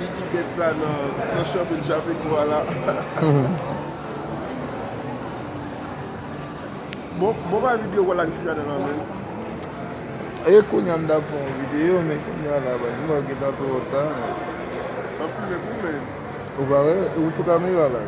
Gigi bes la nan shopping kwa la. Bon pa video wala ki fya nan men. E konya mda fon video men konya la basi mwa ki tan tou otan. An filme pou men. Ou pare, ou sou kamera la?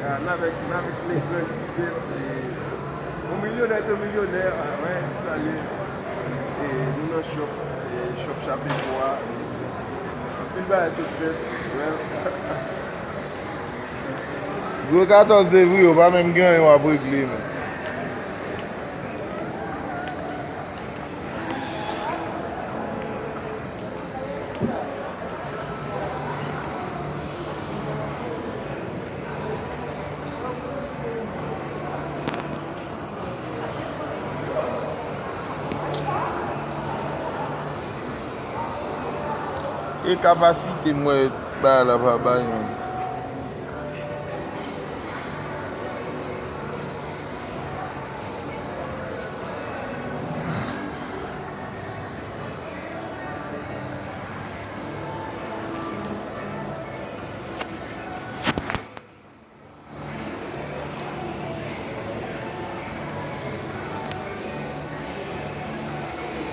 Ya, navek le gwen ki bes. Un millionnaire te millionnaire, ouais, c'est ça lié. Et nous dans shop shopping quoi. Puis bah c'est fait. Gwe 14 evri ou pa menm gen yon apre kli men. E kapasite mwen ba la pa bay men.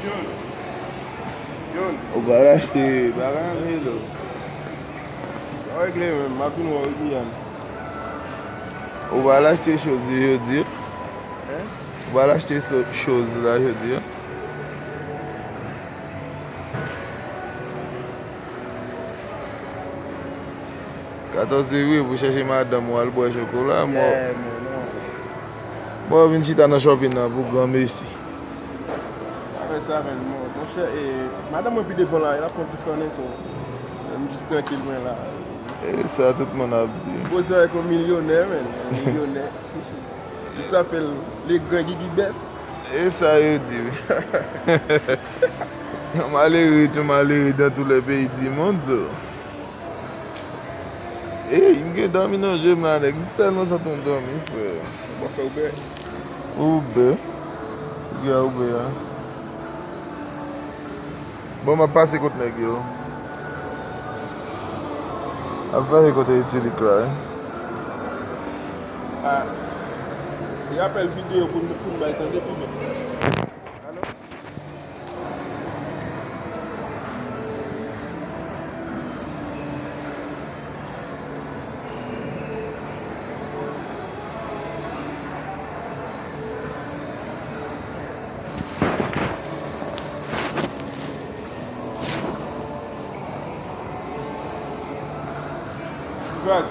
John, Ou ba l'achete bagan me lo. sa regle men, ma vin wè yi yan. Ou ba l'achete chose jodi. Hein? Ou ba l'achete chose la jodi. 14 evri pou chache madame ou al boy chokola. Mwen vin chita nan shopping nan pou Grand Messi. Apre sa men, mon chè, madame mwen pi devon la, la konti fane so. Mwen jist tranquil men la. E sa tout moun ap di. Boze wèk un milyonè men, un milyonè. Il s'appelle le Grand Gigi Bess. E sa yo di we. Malheureux, tout malheureux dans tous les pays du monde so. E, yon gen dormi nan jè man dek. Mwen telman sa ton dormi fwe. Mwen fè oube. Oube. Gya oube ya. Bon ma pase kote neg yo. A pase kote iti li kwa. Y apel video pou mwen bay tan depi men. Ano? Drag.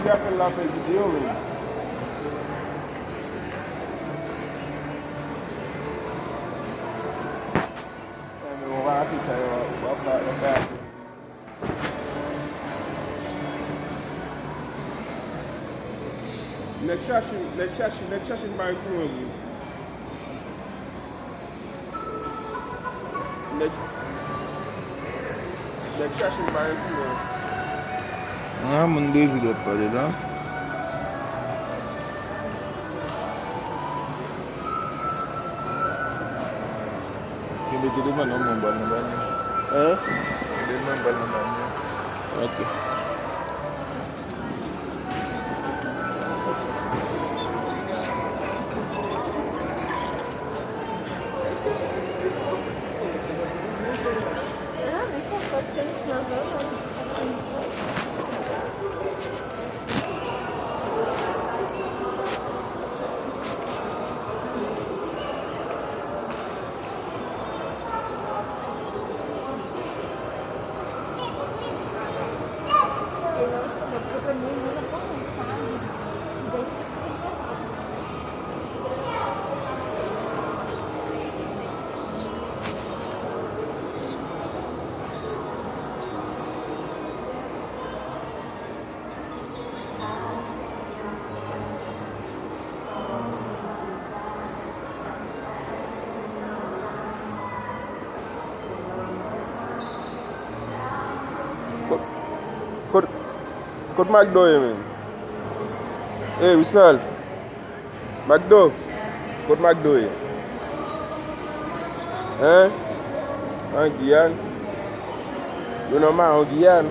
Di apel l'apel video men. Men mwen va ati sa yo, wap la ati. Nek chashin ba yon kou yon. Nek chashin ba yon kou yon. An moun dezi dot pale la. Yon bete deman nan moun bal nan banyo. Hein? Deman bal nan banyo. Ok. Pode ser que não vamos. Kote McDo ye men. Hey, Wisnal. McDo. Côte McDo. Hein? En Guyane. Yo normal en Guyane.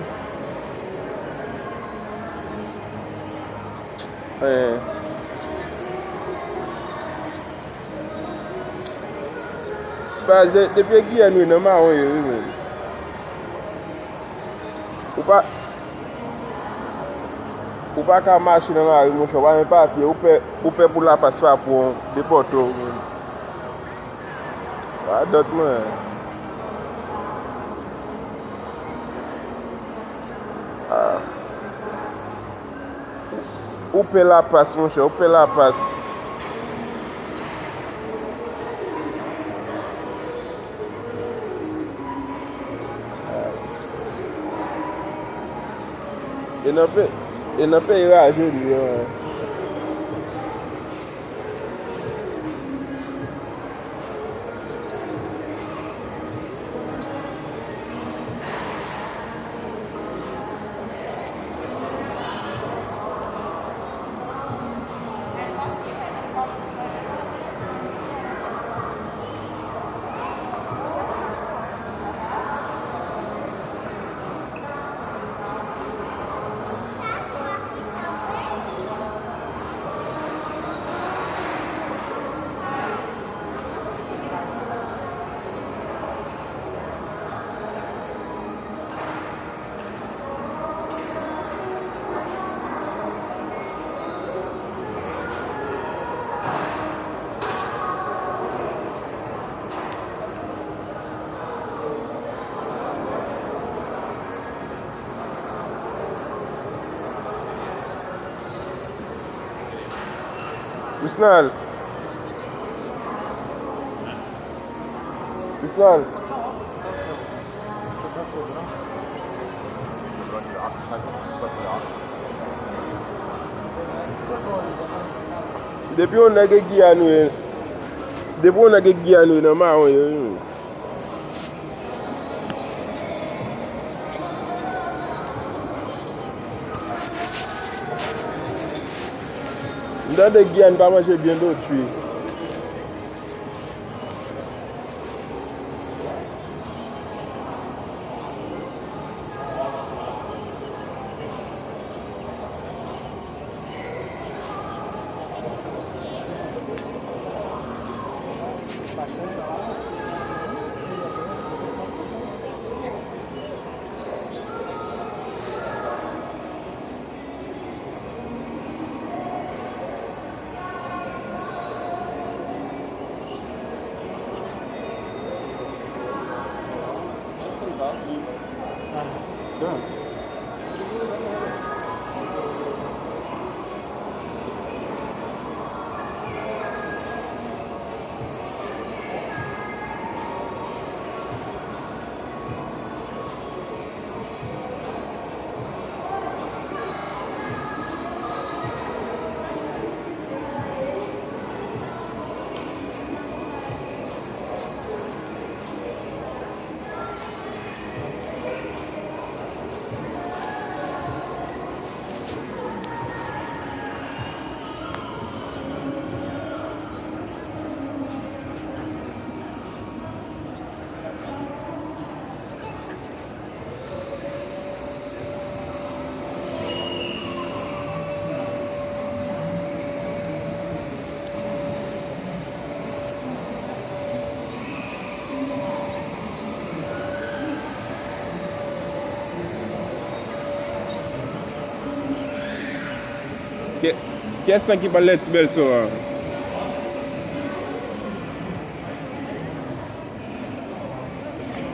Parce que depuis Guyane, yo normal en yo. Ou pas qu'à marcher dans la rue, mon cher, un papier, ou paie pour la passe pour déporter. Ah, d'autres, ou paie la passe, mon cher, ou paie la passe. Et n'a pas eu à jouer. Isnal. Depuis on a Guyane, normal. Dans de Guyane, pas manger bien d'autres tuer. Qu'est-ce qui parle de belle soirée?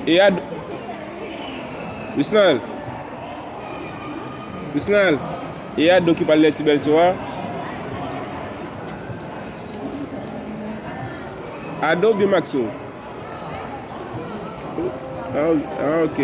Et à Wisnal, et à qui parle de belle soirée? Ado bien Maxo. Ah, ok.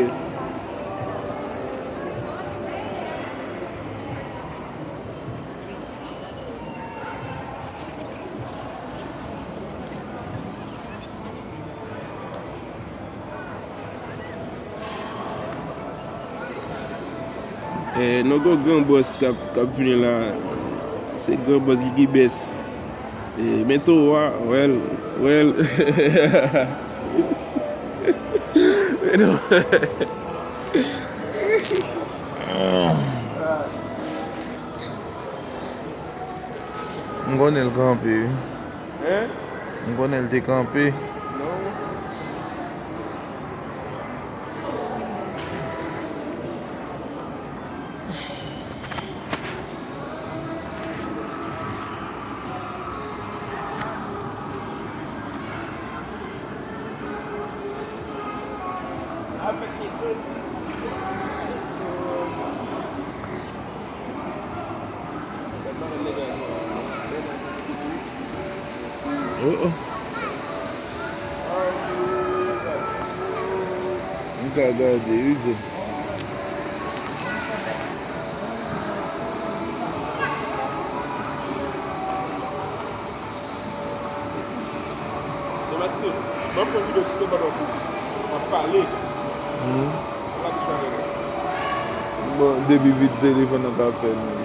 Nous avons un grand boss qui a venu là. C'est un grand boss qui baisse. Et bientôt, well. Mais non. M konen l kampe. Hein? M konen l te kampe. Non. Oh. M ka gade wize. Mathieu, même pour vous de ce que on se parler. Bon, debi vide telefon an ka fe men.